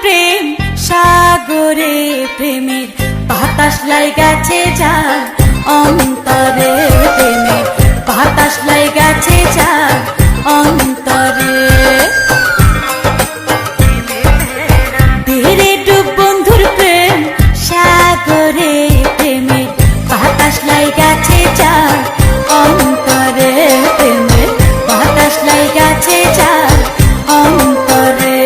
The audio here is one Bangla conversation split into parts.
প্রেম সাগরে প্রেমের বাতাস লাইগাছে যা অন্তরে প্রেমের বাতাস লাইগাছে যা অন্তরে ধীরে ডুব বন্ধুর প্রেম সাগরে প্রেমের বাতাস লাইগাছে যা অন্তরে প্রেমের বাতাস লাইগাছে যা অন্তরে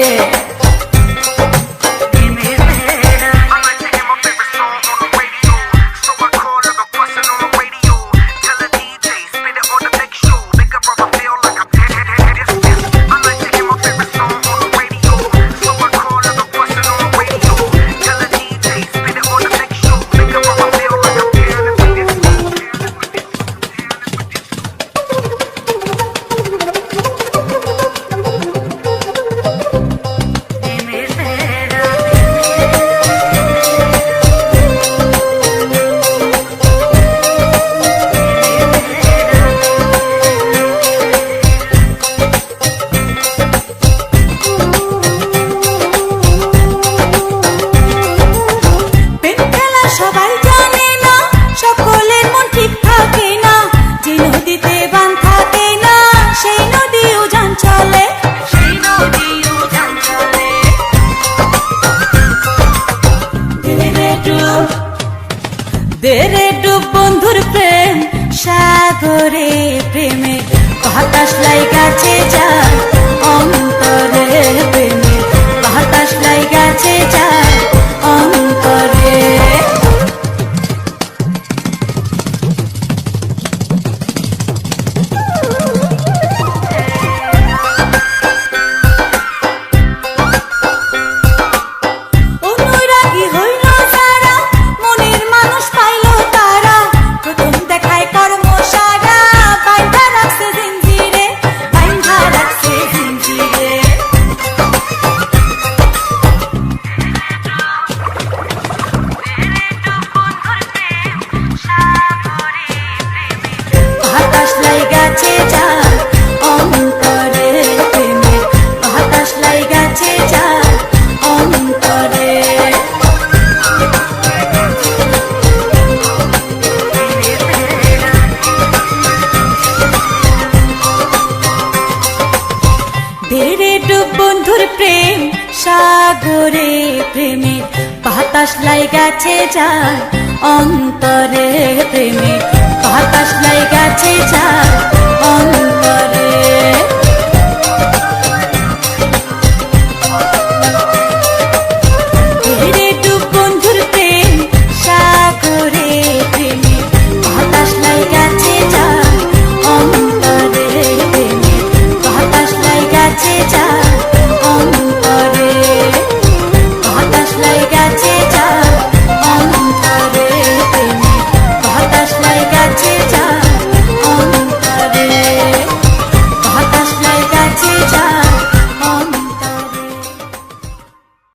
সবাই জানে না সকলের মন ঠিক থাকে না যে নদীতে বান থাকে না সেই নদী উজান চলে দেরে ডুব বন্ধুর প্রেম সাগরে প্রেমে বাতাস লাইগাছে যা অন্তরে প্রেমে বাতাস লাইগাছে যা অন্তরে ধীরে ডুব বন্ধুর প্রেম সাগরে প্রেমের বাতাস লাইগাছে যা অন্তরে প্রেমের বাতাস লাইগাছে যা অন্তরে ধীরে ডুব বন্ধুর প্রেম সাগরে প্রেমের বাতাস লাইগাছে যা অন্তরে প্রেমের বাতাস লাইগাছে যা